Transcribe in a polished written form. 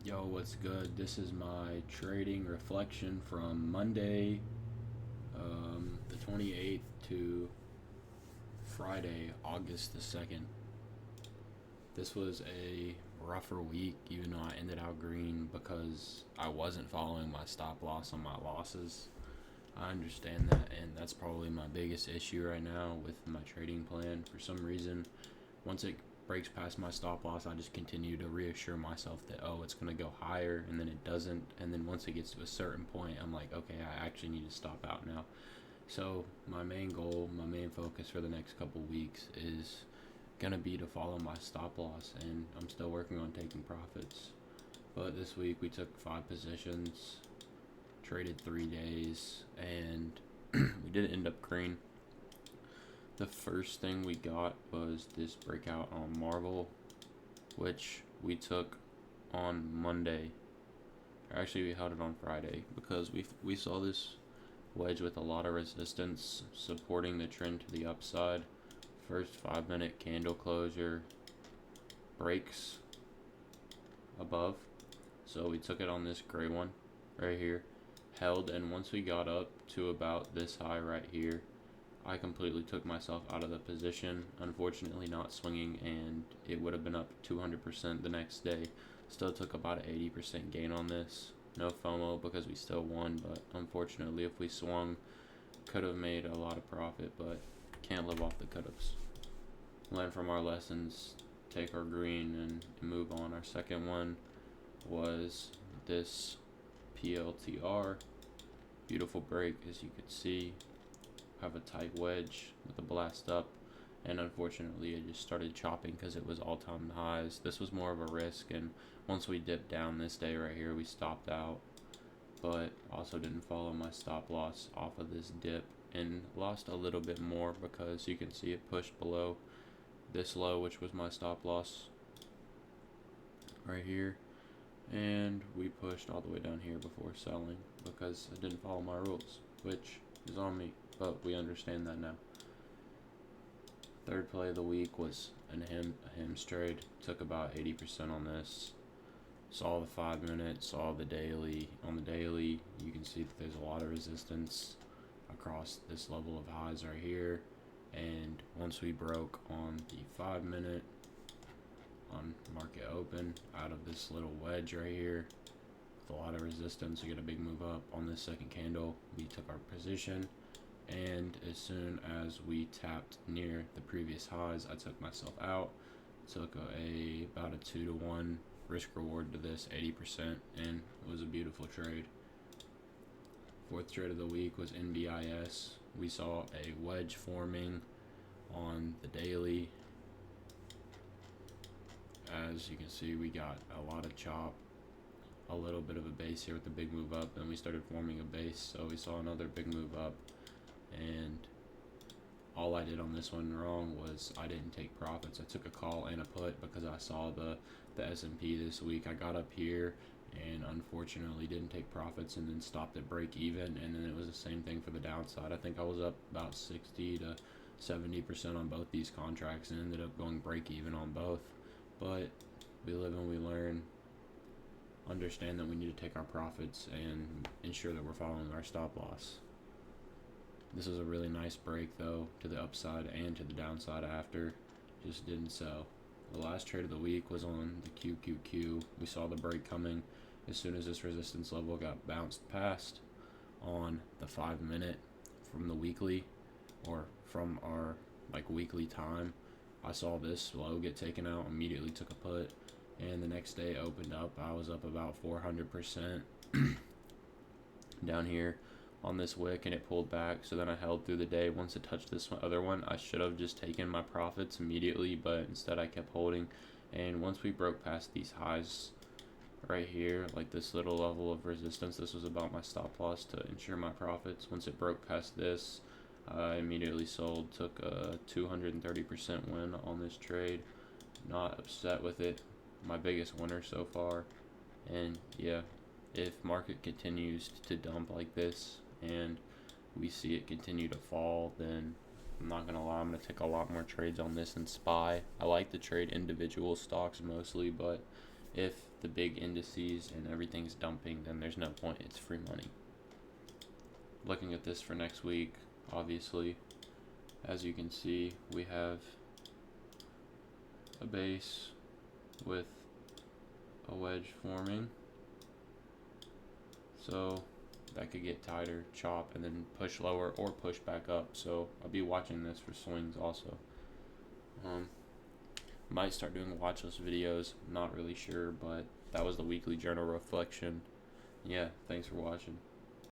Yo, what's good? This is my trading reflection from Monday, the 28th to Friday, August the 2nd. This was a rougher week, even though I ended out green because I wasn't following my stop loss on my losses. I understand that, and that's probably my biggest issue right now with my trading plan. For some reason, once it breaks past my stop loss, I just continue to reassure myself that, oh, it's going to go higher, and then it doesn't. And then once it gets to a certain point, I'm like, okay, I actually need to stop out now. So my main goal, my main focus for the next couple weeks is going to be to follow my stop loss, and I'm still working on taking profits. But this week we took 5 positions, traded 3 days, and we did end up green. The first thing we got was this breakout on Marvel, which we took on Monday. Actually, we held it on Friday because we saw this wedge with a lot of resistance supporting the trend to the upside. First 5 minute candle closure breaks above, so we took it on this gray one right here, held, and once we got up to about this high right here, I completely took myself out of the position, unfortunately not swinging, and it would have been up 200% the next day. Still took about an 80% gain on this. No FOMO because we still won, but unfortunately if we swung, could have made a lot of profit, but can't live off the could-haves. Learn from our lessons, take our green, and move on. Our second one was this PLTR. Beautiful break, as you could see. Have a tight wedge with a blast up, and unfortunately it just started chopping because it was all-time highs. This was more of a risk, and once we dipped down this day right here, we stopped out, but also didn't follow my stop loss off of this dip and lost a little bit more because you can see it pushed below this low, which was my stop loss right here, and we pushed all the way down here before selling because I didn't follow my rules, which is on me, but we understand that now. Third play of the week was a Hims trade. Took about 80% on this. Saw the 5 minute, saw the daily. On the daily, you can see that there's a lot of resistance across this level of highs right here. And once we broke on the 5 minute on market open out of this little wedge right here, with a lot of resistance, we get a big move up on this second candle. We took our position, and as soon as we tapped near the previous highs, I took myself out. Took about a 2 to 1 risk reward to this 80%, and it was a beautiful trade. Fourth trade of the week was NBIS. We saw a wedge forming on the daily. As you can see, we got a lot of chop, a little bit of a base here with the big move up, and we started forming a base, so we saw another big move up, and all I did on this one wrong was I didn't take profits. I took a call and a put because I saw the S&P this week. I got up here and unfortunately didn't take profits and then stopped at break even, and then it was the same thing for the downside. I think I was up about 60 to 70% on both these contracts and ended up going break even on both. But we live and we learn. Understand that we need to take our profits and ensure that we're following our stop loss. This was a really nice break though, to the upside and to the downside after. Just didn't sell. The last trade of the week was on the QQQ. We saw the break coming as soon as this resistance level got bounced past on the 5 minute from the weekly, or from our weekly time. I saw this low get taken out, immediately took a put, and the next day opened up. I was up about 400% down here on this wick, and it pulled back, so then I held through the day. Once it touched this other one, I should have just taken my profits immediately, but instead I kept holding. And once we broke past these highs right here, like this little level of resistance, this was about my stop loss to ensure my profits. Once it broke past this, I immediately sold, took a 230% win on this trade. Not upset with it. My biggest winner so far. And yeah, if market continues to dump like this and we see it continue to fall, then I'm not gonna lie, I'm gonna take a lot more trades on this and SPY. I like to trade individual stocks mostly, but If the big indices and everything's dumping, then there's no point. It's free money. Looking at this for next week, obviously, as you can see, we have a base with a wedge forming. So that could get tighter, chop, and then push lower or push back up. So I'll be watching this for swings also. Might start doing watch list videos, not really sure, but that was the weekly journal reflection. Yeah, thanks for watching.